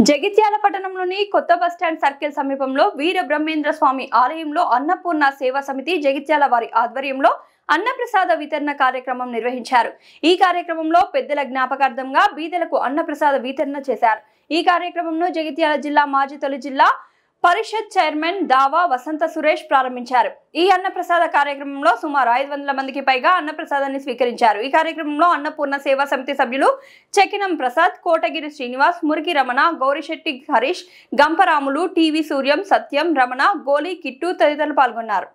జగిత్యాల పట్టణంలోని కొత్త bus stand circle సమీపంలో వీర బ్రహ్మేంద్ర స్వామి ఆలయంలో అన్నపూర్ణ సేవా సమితి జగిత్యాల వారి ఆధ్వర్యంలో అన్నప్రసాద వితరణ కార్యక్రమం నిర్వహించారు. ఈ కార్యక్రమంలో పెద్దల జ్ఞాపకార్థంగా బీదలకు అన్నప్రసాద వితరణ చేశారు. ఈ కార్యక్రమంను జగిత్యాల జిల్లా మాజీ తొలి జిల్లా పరిషత్ చైర్మన్ దావా వసంత సురేష్ ప్రారంభించారు. ఈ అన్నప్రసాద కార్యక్రమంలో సుమారు 500 మందికి పైగా అన్నప్రసాదాన్ని స్వీకరించారు. ఈ కార్యక్రమంలో అన్నపూర్ణ సేవా సమితి సభ్యులు చెకినం ప్రసాద్, కోటగిరి శ్రీనివాస్, మురికి రమణ, గౌరిశెట్టి హరీష్, గంపరాములు, టీవీ సూర్యం, సత్యం, రమణ, గోలి, కిట్టు తదితరులు పాల్గొన్నారు.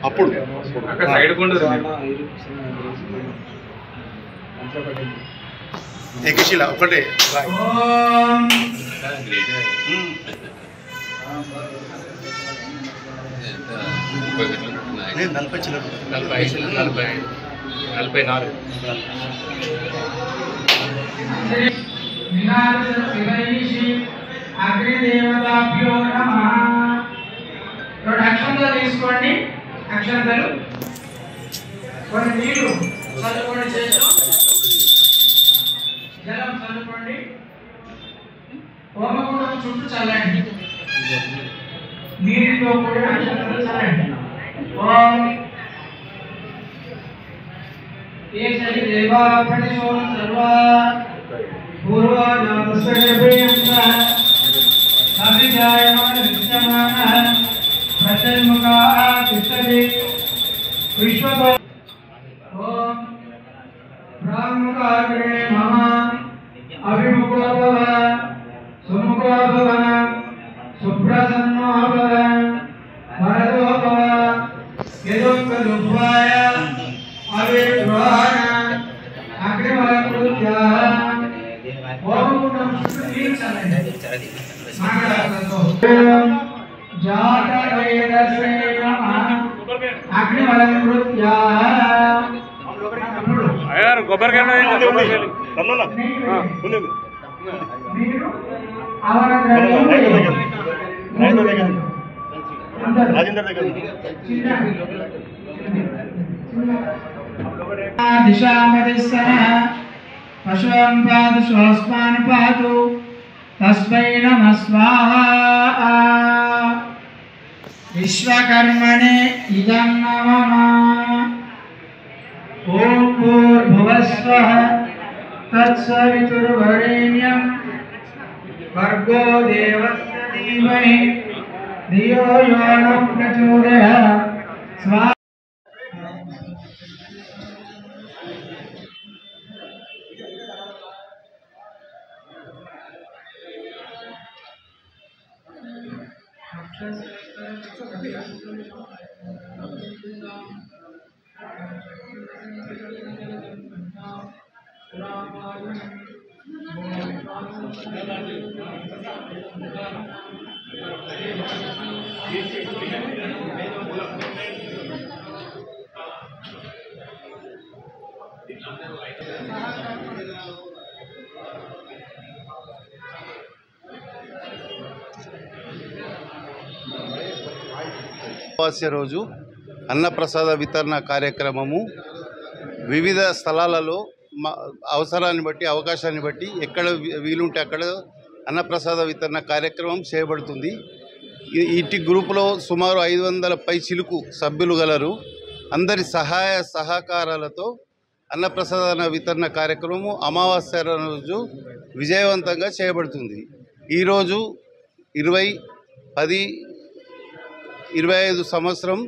అప్పుడు అక్కడ సైడ్ ఏకశిల ఒకటే అగ్నిదేవతాభ్యో నమః. అక్షంతలు తీసుకోండి. అక్షంతలు కొన్ని నీళ్లు చల్లుకొని చేస్తూ జలం చల్లుకోండి. హోమగుండం చుట్టూ చల్లండి. నీటితో కూడిన అక్షంతలు చల్లండి. ఓం ఏషై దేవా ప్రతిశో సర్వా పూర్వాజాతస్యేభ్యంత సవిజాయమాన విద్యమాన ప్రత్యముఖా తిష్టతి విశ్వతో. ఓం ప్రాముఖాగ్రే మమ అభిముఖో భవ సుముఖో భవ సుప్రసన్నో భవ వరదో భవ యదోక్తదుభ్వాయ అవిర్వాణ అగ్నిమలకృత్య. ఓం జాతవేదస్మే నమః అగ్నిమలకృత్య. అయ్యారు కొబ్బరికాయ పశుం పాదు శ్వాస్మాన్ పాదు తస్మై నమః స్వాహా. విశ్వకర్మణే ఇదం నమః. ఓం భూర్భువస్వః తత్సవితుర్వరేణ్యం భర్గో దేవస్య ధీమహి ధియో యో నః ప్రచోదయాత్. స్వాహా. అమావాస్య రోజు అన్నప్రసాద వితరణ కార్యక్రమము వివిధ స్థలాలలో అవసరాన్ని బట్టి అవకాశాన్ని బట్టి ఎక్కడ వీలుంటే అక్కడ అన్నప్రసాద వితరణ కార్యక్రమం చేయబడుతుంది. ఇటు గ్రూపులో సుమారు 500 పై చిలుకు సభ్యులు గలరు. అందరి సహాయ సహకారాలతో అన్నప్రసాద వితరణ కార్యక్రమము అమావాస్య రోజు విజయవంతంగా చేయబడుతుంది. ఈరోజు 20-10-25 సంవత్సరం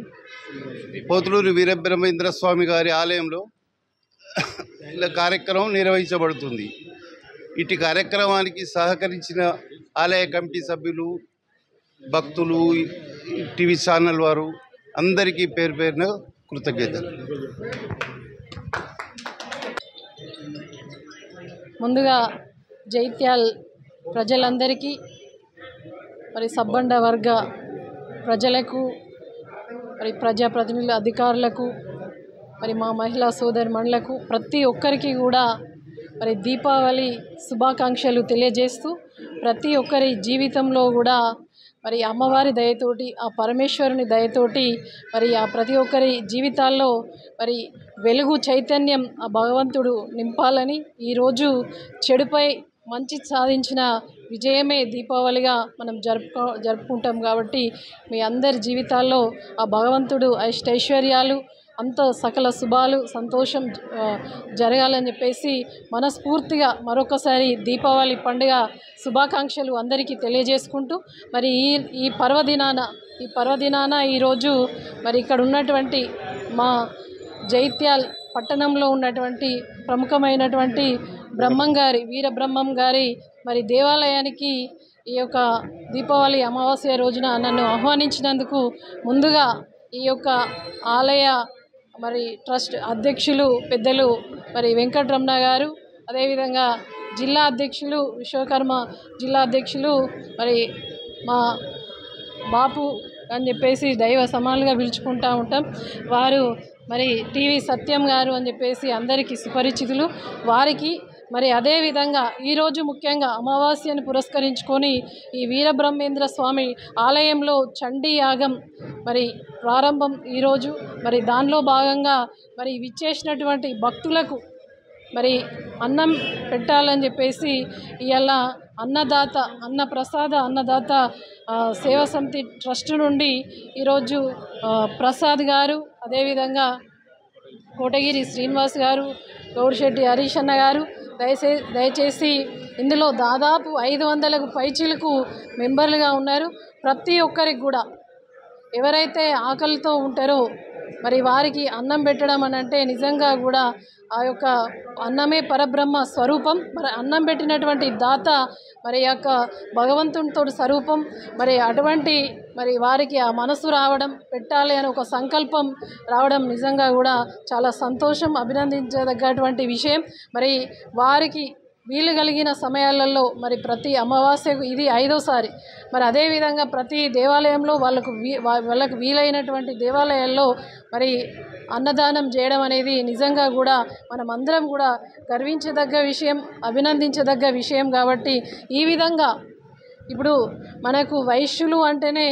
పోతులూరు వీరబ్రహ్మేంద్ర స్వామి గారి ఆలయంలో కార్యక్రమం నిర్వహించబడుతుంది. ఇటు కార్యక్రమానికి సహకరించిన ఆలయ కమిటీ సభ్యులు, భక్తులు, టీవీ ఛానల్ వారు అందరికీ పేరు పేరున కృతజ్ఞతలు. ముందుగా జైత్యాల్ ప్రజలందరికీ మరి సబ్బండ వర్గ ప్రజలకు మరి ప్రజాప్రతినిధుల అధికారులకు మరి మా మహిళా సోదరిమణులకు ప్రతి ఒక్కరికి కూడా మరి దీపావళి శుభాకాంక్షలు తెలియజేస్తూ ప్రతి ఒక్కరి జీవితంలో కూడా మరి అమ్మవారి దయతోటి ఆ పరమేశ్వరుని దయతోటి మరి ఆ ప్రతి ఒక్కరి జీవితాల్లో మరి వెలుగు చైతన్యం ఆ భగవంతుడు నింపాలని ఈరోజు చెడుపై మంచి సాధించిన విజయమే దీపావళిగా మనం జరుపుకుంటాం కాబట్టి మీ అందరి జీవితాల్లో ఆ భగవంతుడు అష్టైశ్వర్యాలు అంత సకల శుభాలు సంతోషం జరగాలని చెప్పేసి మనస్ఫూర్తిగా మరొకసారి దీపావళి పండుగ శుభాకాంక్షలు అందరికీ తెలియజేసుకుంటూ మరి ఈ పర్వదినాన ఈరోజు మరి ఇక్కడ ఉన్నటువంటి మా జైత్యాల్ పట్టణంలో ఉన్నటువంటి ప్రముఖమైనటువంటి బ్రహ్మంగారి వీరబ్రహ్మం గారి మరి దేవాలయానికి ఈ యొక్క దీపావళి అమావాస్య రోజున నన్ను ఆహ్వానించినందుకు ముందుగా ఈ యొక్క ఆలయ మరి ట్రస్ట్ అధ్యక్షులు పెద్దలు మరి వెంకటరమణ గారు, అదేవిధంగా జిల్లా అధ్యక్షులు విశ్వకర్మ జిల్లా అధ్యక్షులు మరి మా బాపు అని చెప్పేసి దైవ సమానులుగా పిలుచుకుంటూ ఉంటాం, వారు మరి టీవీ సత్యం గారు అని చెప్పేసి అందరికీ సుపరిచితులు. వారికి మరి అదేవిధంగా ఈరోజు ముఖ్యంగా అమావాస్యను పురస్కరించుకొని ఈ వీరబ్రహ్మేంద్ర స్వామి ఆలయంలో చండీ యాగం మరి ప్రారంభం ఈరోజు. మరి దానిలో భాగంగా మరి విచ్చేసినటువంటి భక్తులకు మరి అన్నం పెట్టాలని చెప్పేసి ఇవాళ అన్నదాత సేవా సమితి ట్రస్ట్ నుండి ఈరోజు ప్రసాద్ గారు, అదేవిధంగా కోటగిరి శ్రీనివాస్ గారు, గౌరిశెట్టి హరీష్ అన్న గారు దయచేసి ఇందులో దాదాపు 500కు పైచిలకు మెంబర్లుగా ఉన్నారు. ప్రతి ఒక్కరికి కూడా ఎవరైతే ఆకలితో ఉంటారో మరి వారికి అన్నం పెట్టడం అని అంటే నిజంగా కూడా ఆ యొక్క అన్నమే పరబ్రహ్మ స్వరూపం. మరి అన్నం పెట్టినటువంటి దాత మరి యొక్క భగవంతునితో స్వరూపం. మరి అటువంటి మరి వారికి ఆ మనసు రావడం, పెట్టాలి అని ఒక సంకల్పం రావడం నిజంగా కూడా చాలా సంతోషం, అభినందించదగ్గటువంటి విషయం. మరి వారికి వీలు కలిగిన సమయాలలో మరి ప్రతి అమావాస్యకు ఇది 5వసారి. మరి అదేవిధంగా ప్రతి దేవాలయంలో వాళ్ళకు వీలైనటువంటి దేవాలయాల్లో మరి అన్నదానం చేయడం అనేది నిజంగా కూడా మనం అందరం కూడా గర్వించదగ్గ విషయం, అభినందించదగ్గ విషయం. కాబట్టి ఈ విధంగా ఇప్పుడు మనకు వైశ్యులు అంటేనే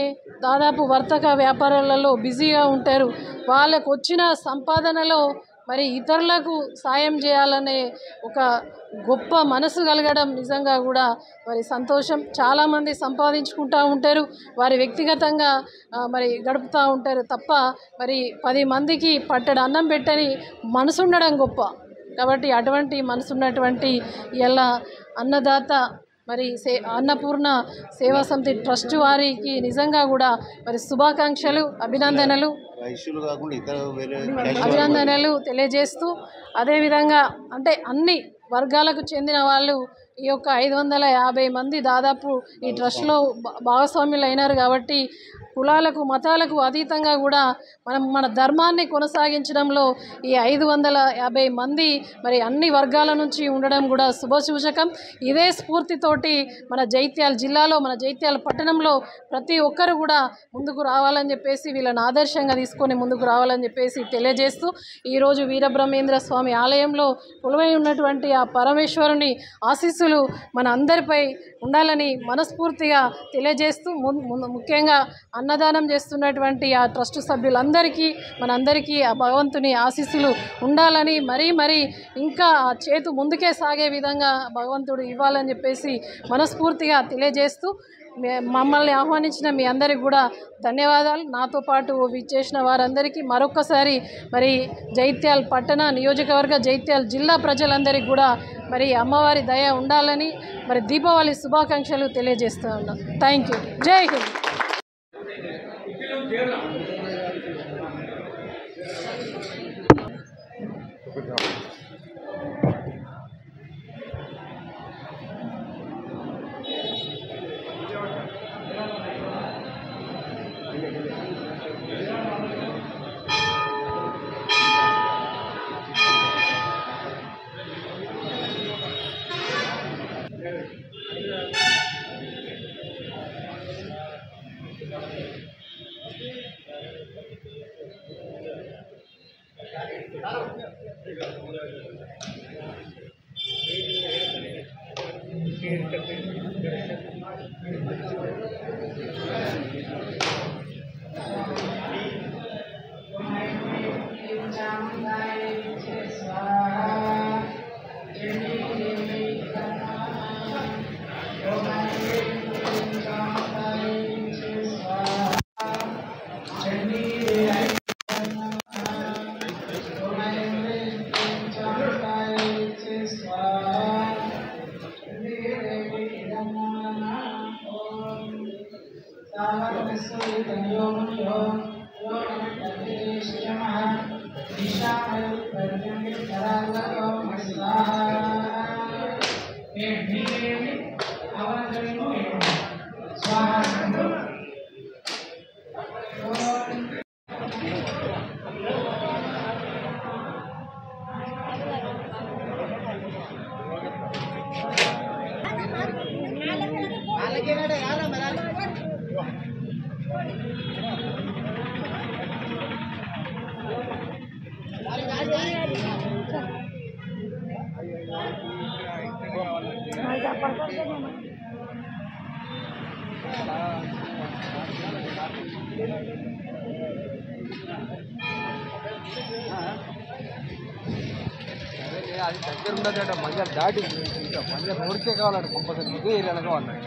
దాదాపు వర్తక వ్యాపారాలలో బిజీగా ఉంటారు. వాళ్ళకు వచ్చిన సంపాదనలో మరి ఇతరులకు సాయం చేయాలనే ఒక గొప్ప మనసు కలగడం నిజంగా కూడా మరి సంతోషం. చాలామంది సంపాదించుకుంటూ ఉంటారు, వారి వ్యక్తిగతంగా మరి గడుపుతూ ఉంటారు తప్ప మరి 10 మందికి పట్టెడు అన్నం పెట్టని మనసు ఉండడం గొప్ప. కాబట్టి అటువంటి మనసున్నటువంటి ఇలా అన్నదాత మరి అన్నపూర్ణ సేవా సమితి ట్రస్ట్ వారికి నిజంగా కూడా మరి శుభాకాంక్షలు, అభినందనలు తెలియజేస్తూ, అదేవిధంగా అంటే అన్ని వర్గాలకు చెందిన వాళ్ళు ఈ యొక్క 550 మంది దాదాపు ఈ ట్రస్ట్లో భాగస్వాములు అయినారు. కాబట్టి కులాలకు మతాలకు అతీతంగా కూడా మన ధర్మాన్ని కొనసాగించడంలో ఈ 550 మంది మరి అన్ని వర్గాల నుంచి ఉండడం కూడా శుభసూచకం. ఇదే స్ఫూర్తితోటి మన జైత్యాల జిల్లాలో, మన జైత్యాల పట్టణంలో ప్రతి ఒక్కరు కూడా ముందుకు రావాలని చెప్పేసి, వీళ్ళని ఆదర్శంగా తీసుకొని ముందుకు రావాలని చెప్పేసి తెలియజేస్తూ, ఈరోజు వీరబ్రహ్మేంద్ర స్వామి ఆలయంలో కొలువై ఉన్నటువంటి ఆ పరమేశ్వరుని ఆశీస్సులు మన అందరిపై ఉండాలని మనస్ఫూర్తిగా తెలియజేస్తూ, ముఖ్యంగా అన్నదానం చేస్తున్నటువంటి ఆ ట్రస్ట్ సభ్యులందరికీ మనందరికీ ఆ భగవంతుని ఆశీస్సులు ఉండాలని, మరీ ఇంకా ఆ చేతు ముందుకే సాగే విధంగా భగవంతుడు ఇవ్వాలని చెప్పేసి మనస్ఫూర్తిగా తెలియజేస్తూ, మమ్మల్ని ఆహ్వానించిన మీ అందరికి కూడా ధన్యవాదాలు. నాతో పాటు విచ్చేసిన వారందరికీ మరొక్కసారి మరి జైత్యాల పట్టణ నియోజకవర్గ జైత్యాల జిల్లా ప్రజలందరికీ కూడా మరి అమ్మవారి దయ ఉండాలని మరి దీపావళి శుభాకాంక్షలు తెలియజేస్తూ ఉన్నాం. Thank you. జై హింద్. అది దగ్గర ఉండదంట మంచిగా దాటి మంచిగా రోడ్కే కావాలండి కంపల్సరీ ఇదే ఏరియాలో కావాలండి